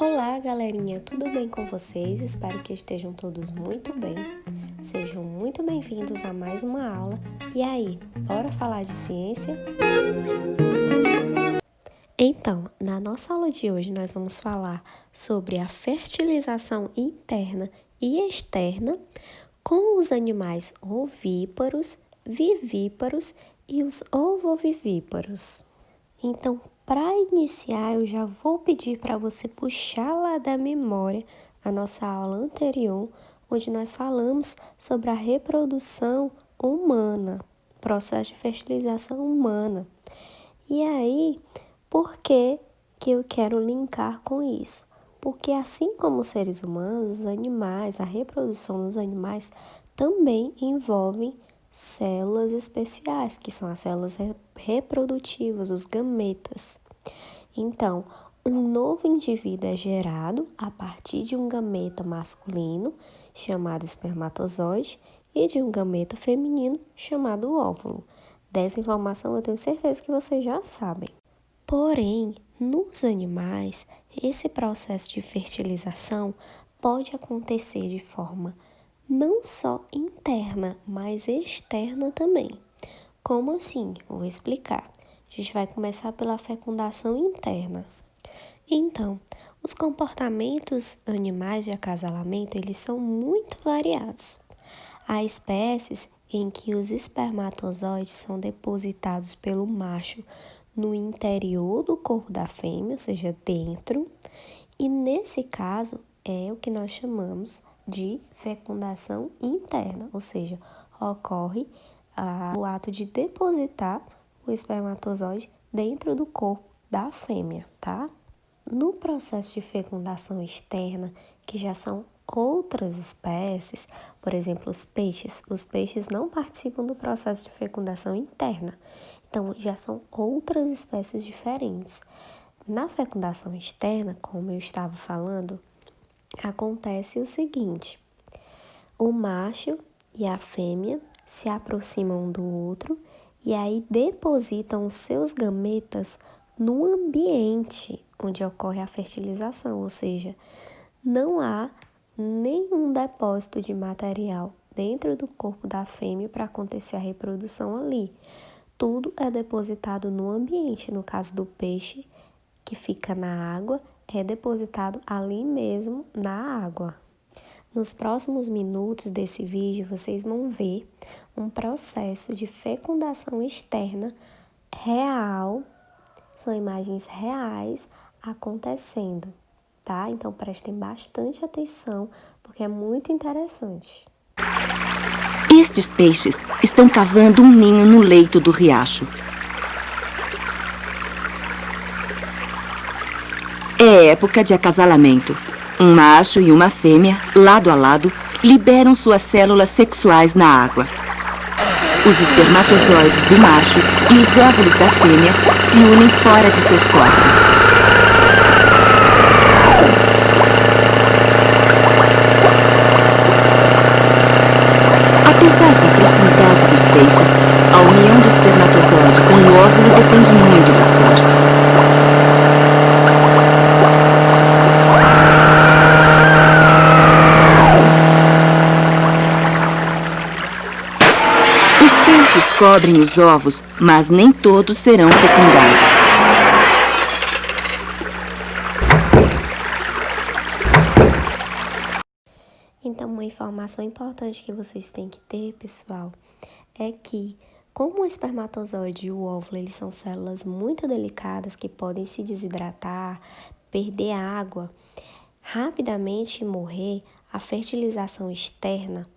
Olá, galerinha, tudo bem com vocês? Espero que estejam todos muito bem. Sejam muito bem-vindos a mais uma aula. E aí, bora falar de ciência? Então, na nossa aula de hoje, nós vamos falar sobre a fertilização interna e externa com os animais ovíparos, vivíparos e os ovovivíparos. Então, para iniciar, eu já vou pedir para você puxar lá da memória a nossa aula anterior, onde nós falamos sobre a reprodução humana, processo de fertilização humana. E aí, por que eu quero linkar com isso? Porque assim como os seres humanos, os animais, a reprodução dos animais também envolvem células especiais, que são as células reprodutivas, os gametas. Então, um novo indivíduo é gerado a partir de um gameta masculino, chamado espermatozoide, e de um gameta feminino, chamado óvulo. Dessa informação eu tenho certeza que vocês já sabem. Porém, nos animais, esse processo de fertilização pode acontecer de forma não só interna, mas externa também. Como assim? Vou explicar. A gente vai começar pela fecundação interna. Então, os comportamentos animais de acasalamento, eles são muito variados. Há espécies em que os espermatozoides são depositados pelo macho no interior do corpo da fêmea, ou seja, dentro, e nesse caso é o que nós chamamos de fecundação interna, ou seja, ocorre o ato de depositar o espermatozoide dentro do corpo da fêmea, tá? No processo de fecundação externa, que já são outras espécies, por exemplo, os peixes não participam do processo de fecundação interna, então já são outras espécies diferentes. Na fecundação externa, como eu estava falando, acontece o seguinte: o macho e a fêmea se aproximam um do outro e aí depositam os seus gametas no ambiente onde ocorre a fertilização, ou seja, não há nenhum depósito de material dentro do corpo da fêmea para acontecer a reprodução ali. Tudo é depositado no ambiente. No caso do peixe, que fica na água, é depositado ali mesmo na água. Nos próximos minutos desse vídeo, vocês vão ver um processo de fecundação externa real, são imagens reais acontecendo, tá? Então prestem bastante atenção, porque é muito interessante. Estes peixes estão cavando um ninho no leito do riacho. É época de acasalamento. Um macho e uma fêmea, lado a lado, liberam suas células sexuais na água. Os espermatozoides do macho e os óvulos da fêmea se unem fora de seus corpos. Apesar da proximidade dos peixes, a união do espermatozoide com o óvulo depende muito da sorte. Os peixes cobrem os ovos, mas nem todos serão fecundados. Então, uma informação importante que vocês têm que ter, pessoal, é que como o espermatozoide e o óvulo, eles são células muito delicadas que podem se desidratar, perder água, rapidamente morrer, a fertilização externa,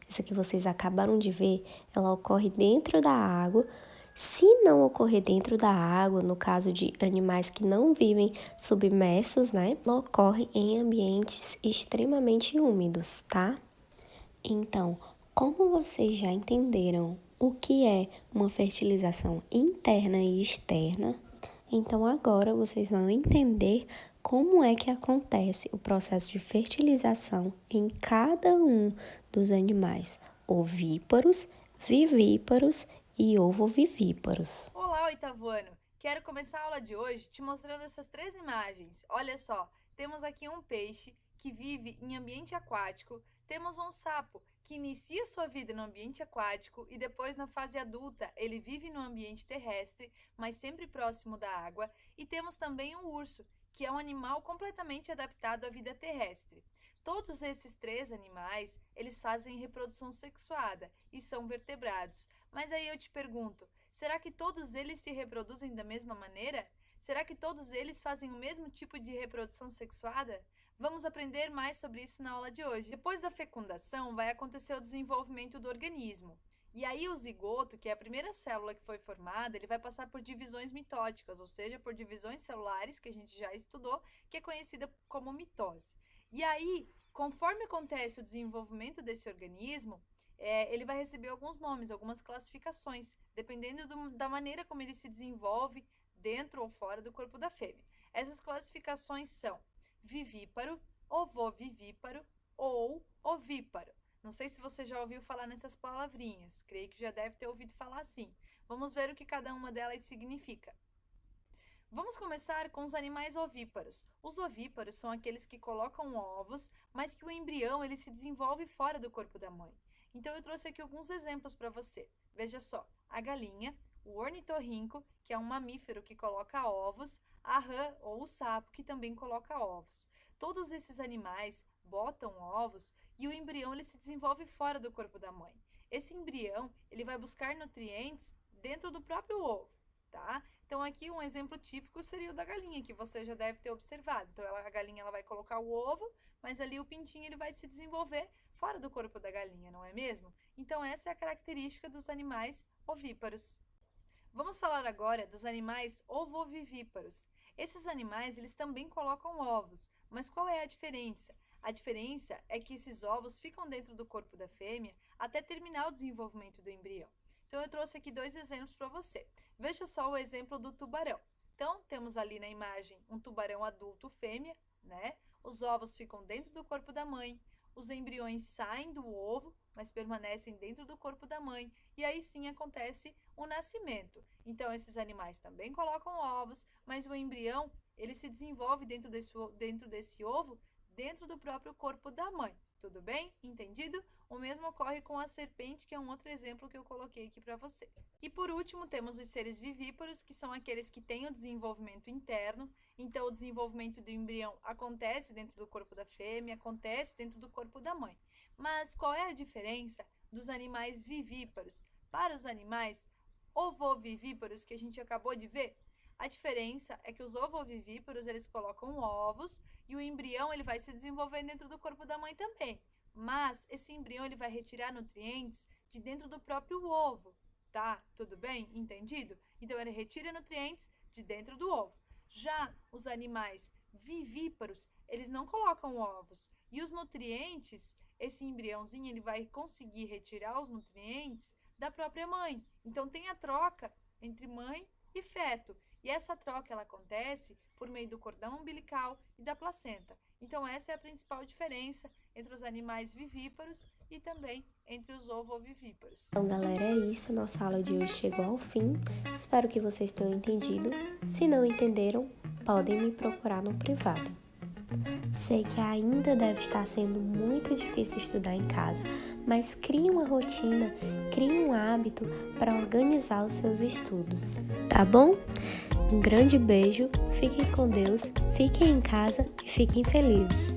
essa que vocês acabaram de ver, ela ocorre dentro da água. Se não ocorrer dentro da água, no caso de animais que não vivem submersos, né, ela ocorre em ambientes extremamente úmidos, tá? Então, como vocês já entenderam o que é uma fertilização interna e externa, então agora vocês vão entender como é que acontece o processo de fertilização em cada um dos animais ovíparos, vivíparos e ovovivíparos. Olá, oitavo ano! Quero começar a aula de hoje te mostrando essas três imagens. Olha só, temos aqui um peixe que vive em ambiente aquático, temos um sapo que inicia sua vida no ambiente aquático e depois, na fase adulta, ele vive no ambiente terrestre, mas sempre próximo da água, e temos também um urso, que é um animal completamente adaptado à vida terrestre. Todos esses 3 animais, eles fazem reprodução sexuada e são vertebrados. Mas aí eu te pergunto, será que todos eles se reproduzem da mesma maneira? Será que todos eles fazem o mesmo tipo de reprodução sexuada? Vamos aprender mais sobre isso na aula de hoje. Depois da fecundação, vai acontecer o desenvolvimento do organismo. E aí o zigoto, que é a primeira célula que foi formada, ele vai passar por divisões mitóticas, ou seja, por divisões celulares, que a gente já estudou, que é conhecida como mitose. E aí, conforme acontece o desenvolvimento desse organismo, ele vai receber alguns nomes, algumas classificações, dependendo da maneira como ele se desenvolve dentro ou fora do corpo da fêmea. Essas classificações são vivíparo, ovovivíparo ou ovíparo. Não sei se você já ouviu falar nessas palavrinhas, creio que já deve ter ouvido falar assim. Vamos ver o que cada uma delas significa. Vamos começar com os animais ovíparos. Os ovíparos são aqueles que colocam ovos, mas que o embrião ele se desenvolve fora do corpo da mãe. Então eu trouxe aqui alguns exemplos para você. Veja só, a galinha, o ornitorrinco, que é um mamífero que coloca ovos, a rã ou o sapo, que também coloca ovos. Todos esses animais botam ovos e o embrião ele se desenvolve fora do corpo da mãe. Esse embrião ele vai buscar nutrientes dentro do próprio ovo, tá? Então aqui um exemplo típico seria o da galinha, que você já deve ter observado. Então a galinha ela vai colocar o ovo, mas ali o pintinho ele vai se desenvolver fora do corpo da galinha, não é mesmo? Então essa é a característica dos animais ovíparos. Vamos falar agora dos animais ovovivíparos. Esses animais, eles também colocam ovos, mas qual é a diferença? A diferença é que esses ovos ficam dentro do corpo da fêmea até terminar o desenvolvimento do embrião. Então, eu trouxe aqui 2 exemplos para você. Veja só o exemplo do tubarão. Então, temos ali na imagem um tubarão adulto fêmea, né? Os ovos ficam dentro do corpo da mãe, os embriões saem do ovo, mas permanecem dentro do corpo da mãe, e aí sim acontece o nascimento. Então, esses animais também colocam ovos, mas o embrião, ele se desenvolve dentro desse ovo, dentro do próprio corpo da mãe. Tudo bem? Entendido? O mesmo ocorre com a serpente, que é um outro exemplo que eu coloquei aqui para você. E por último, temos os seres vivíparos, que são aqueles que têm o desenvolvimento interno. Então, o desenvolvimento do embrião acontece dentro do corpo da fêmea, acontece dentro do corpo da mãe. Mas qual é a diferença dos animais vivíparos para os animais ovovivíparos que a gente acabou de ver? A diferença é que os ovovivíparos, eles colocam ovos e o embrião ele vai se desenvolver dentro do corpo da mãe também. Mas esse embrião ele vai retirar nutrientes de dentro do próprio ovo, tá? Tudo bem? Entendido? Então, ele retira nutrientes de dentro do ovo. Já os animais vivíparos, eles não colocam ovos. E os nutrientes, esse embriãozinho, ele vai conseguir retirar os nutrientes da própria mãe. Então, tem a troca entre mãe e feto. E essa troca ela acontece por meio do cordão umbilical e da placenta. Então, essa é a principal diferença entre os animais vivíparos e também entre os ovovivíparos. Então, galera, é isso. Nossa aula de hoje chegou ao fim. Espero que vocês tenham entendido. Se não entenderam, podem me procurar no privado. Sei que ainda deve estar sendo muito difícil estudar em casa, mas crie uma rotina, crie um hábito para organizar os seus estudos, tá bom? Um grande beijo, fiquem com Deus, fiquem em casa e fiquem felizes.